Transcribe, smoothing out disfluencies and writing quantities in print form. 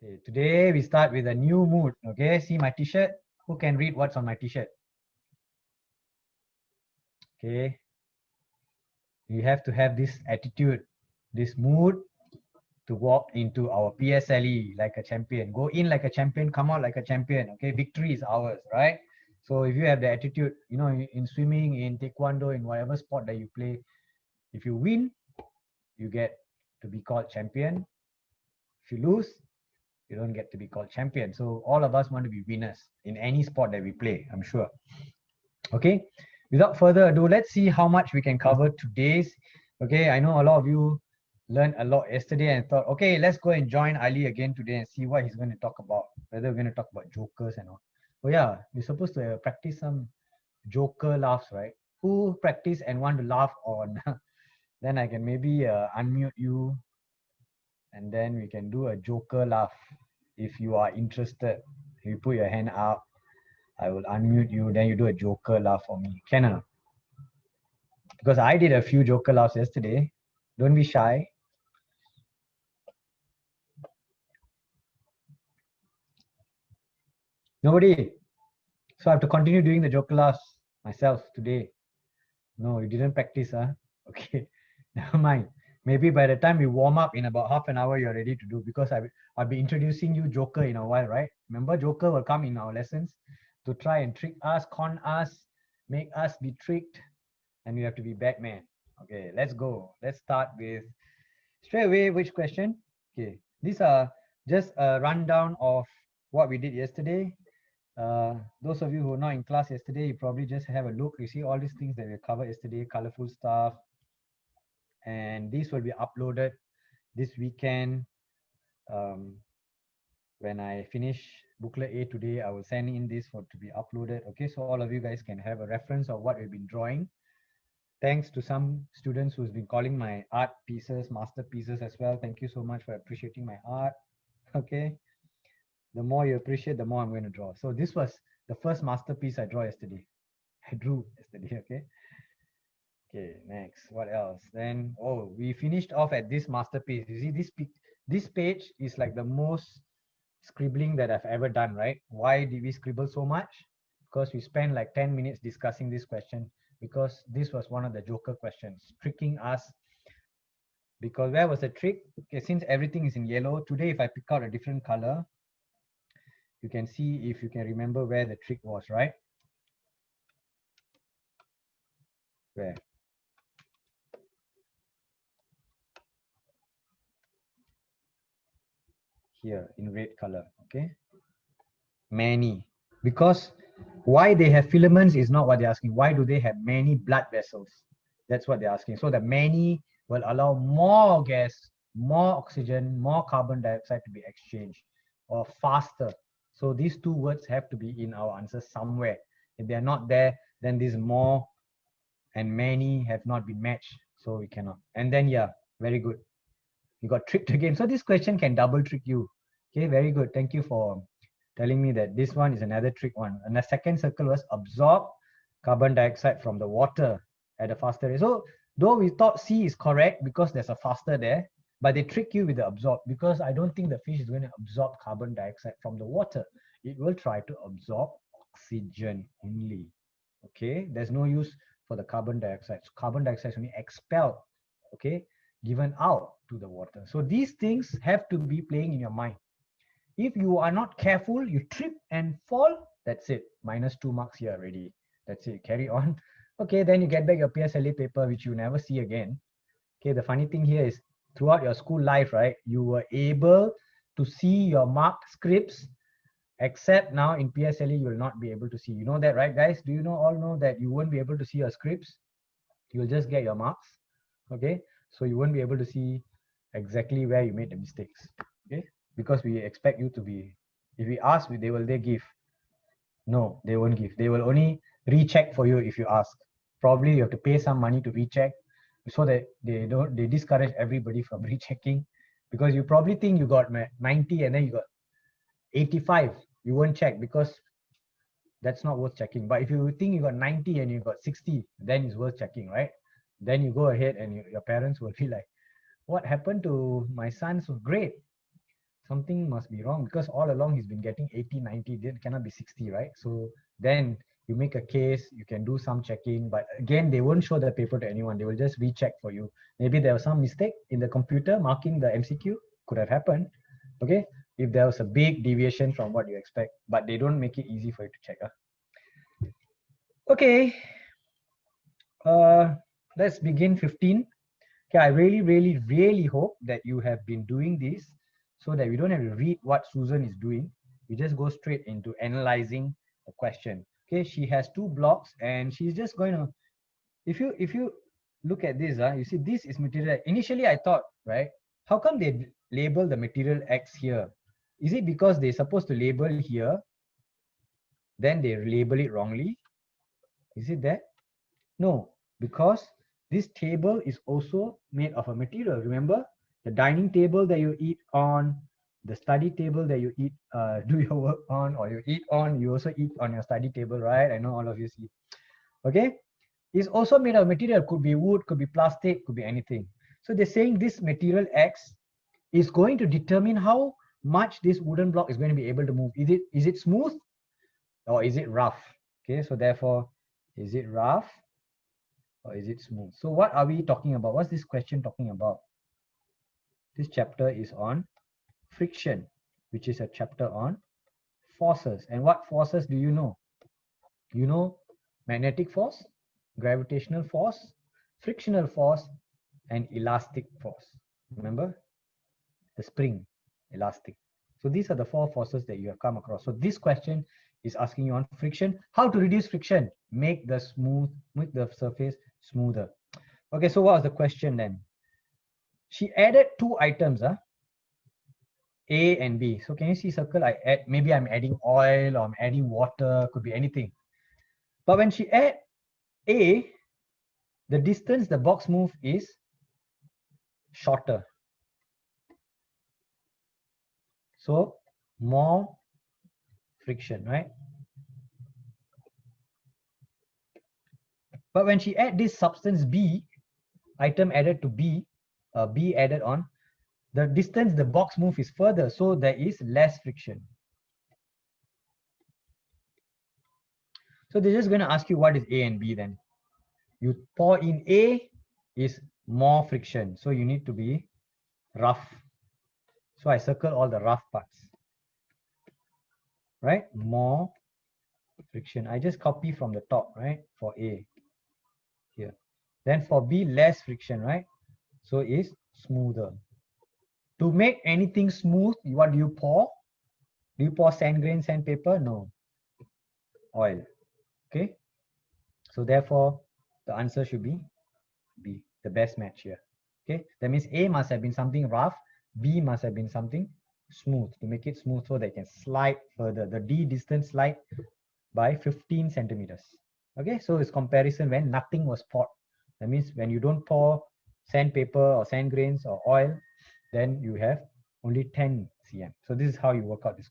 Okay, today we start with a new mood. Okay, see my t-shirt. Who can read what's on my t-shirt? Okay, you have to have this attitude, this mood to walk into our PSLE like a champion. Go in like a champion, come out like a champion. Okay, victory is ours, right? So if you have the attitude, you know, in swimming, in taekwondo, in whatever sport that you play, if you win, you get to be called champion. If you lose, you don't get to be called champion. So all of us want to be winners in any sport that we play, I'm sure. Okay, without further ado, let's see how much we can cover today's. Okay, I know a lot of you learned a lot yesterday and thought, okay, let's go and join Ali again today and see what he's going to talk about. Whether we're going to talk about jokers and all. Oh yeah, we're supposed to practice some joker laughs, right? Who practice and want to laugh on? Then I can maybe unmute you and then we can do a joker laugh. If you are interested, you put your hand up, I will unmute you, then you do a joker laugh for me. Can I? Because I did a few joker laughs yesterday. Don't be shy. Nobody. So I have to continue doing the joker laughs myself today. No, you didn't practice, huh? Okay, never mind. Maybe by the time we warm up in about half an hour, you're ready to do, because I'll be introducing you Joker in a while, right? Remember, Joker will come in our lessons to try and trick us, con us, make us be tricked, and we have to be Batman. Okay, let's go. Let's start with straight away. Which question? Okay, these are just a rundown of what we did yesterday. Those of you who are not in class yesterday, you probably just have a look. You see all these things that we covered yesterday, colorful stuff, and these will be uploaded this weekend. Um, when I finish booklet A today, I will send in this for to be uploaded. Okay, so all of you guys can have a reference of what we've been drawing. Thanks to some students who's been calling my art pieces masterpieces as well. Thank you so much for appreciating my art. Okay, the more you appreciate, the more I'm going to draw. So this was the first masterpiece I drew yesterday. I drew yesterday. Okay. Okay, next. What else? Then, oh, we finished off at this masterpiece. You see, this page is like the most scribbling that I've ever done, right? Why did we scribble so much? Because we spent like 10 minutes discussing this question, because this was one of the joker questions, tricking us. Because where was the trick? Okay, since everything is in yellow, today if I pick out a different color, you can see if you can remember where the trick was, right? Where? Here in red color, okay? Many. Because why they have filaments is not what they're asking. Why do they have many blood vessels? That's what they're asking. So the many will allow more gas, more oxygen, more carbon dioxide to be exchanged, or faster. So these two words have to be in our answer somewhere. If they're not there, then this more and many have not been matched. So we cannot. And then, yeah, very good. You got tricked again. So this question can double trick you. Okay, very good. Thank you for telling me that this one is another trick one. And the second circle was absorb carbon dioxide from the water at a faster rate. So though we thought C is correct because there's a faster there, but they trick you with the absorb, because I don't think the fish is going to absorb carbon dioxide from the water. It will try to absorb oxygen only. Okay, there's no use for the carbon dioxide. So carbon dioxide is only expelled, okay, given out to the water. So these things have to be playing in your mind. If you are not careful, you trip and fall, that's it. -2 marks here already. That's it. Carry on. Okay, then you get back your PSLE paper, which you never see again. Okay, the funny thing here is throughout your school life, right, you were able to see your marked scripts, except now in PSLE, you will not be able to see. You know that, right, guys? Do you all know that you won't be able to see your scripts? You'll just get your marks. Okay, so you won't be able to see exactly where you made the mistakes. Okay, because we expect you to be, if we ask, they give? No, they won't give. They will only recheck for you if you ask. Probably you have to pay some money to recheck, so that they discourage everybody from rechecking, because you probably think you got 90 and then you got 85. You won't check because that's not worth checking. But if you think you got 90 and you got 60, then it's worth checking, right? Then you go ahead and your parents will feel like, what happened to my son's grade? something must be wrong, because all along he's been getting 80, 90, then cannot be 60, right? So then you make a case, you can do some checking, but again, they won't show the paper to anyone. They will just recheck for you. Maybe there was some mistake in the computer marking the MCQ, could have happened. Okay, if there was a big deviation from what you expect, but they don't make it easy for you to check. Okay, let's begin 15. Okay, I really hope that you have been doing this so that we don't have to read what Susan is doing. We just go straight into analyzing the question. Okay, she has 2 blocks and she's just going to, if you look at this, you see this is material. Initially I thought, right, how come they label the material X here? Is it because they're supposed to label here, then they label it wrongly? Is it that? No, because this table is also made of a material. Remember, the dining table that you eat on, the study table that you eat, do your work on, or you eat on, you also eat on your study table, right? I know all of you see. Okay, it's also made of material. Could be wood, could be plastic, could be anything. So they're saying this material X is going to determine how much this wooden block is going to be able to move. Is it smooth or is it rough? Okay, so therefore, is it rough or is it smooth? So what are we talking about? What's this question talking about? This chapter is on friction, which is a chapter on forces. And what forces do you know? You know magnetic force, gravitational force, frictional force, and elastic force. Remember? The spring, elastic. So these are the 4 forces that you have come across. So this question is asking you on friction. How to reduce friction? Make the surface smoother. Okay, so what was the question then? She added 2 items, A and B. So can you see circle? Maybe I'm adding oil or I'm adding water, could be anything. But when she add A, the distance the box move is shorter. So more friction, right? But when she add this substance B, item added to B, B added on, the distance the box move is further, so there is less friction. So they're just going to ask you what is A and B then. You pour in A is more friction, so you need to be rough. So I circle all the rough parts, right? More friction. I just copy from the top, right? For A here. Then for B, less friction, right? So it's smoother. To make anything smooth, what do you pour? Do you pour sand grain, sandpaper? No. Oil. Okay. So therefore, the answer should be B, the best match here. Okay. That means A must have been something rough. B must have been something smooth, to make it smooth so they can slide further. The D distance slide by 15 centimeters. Okay. So it's comparison when nothing was poured. That means when you don't pour sandpaper or sand grains or oil, then you have only 10 cm. So this is how you work out this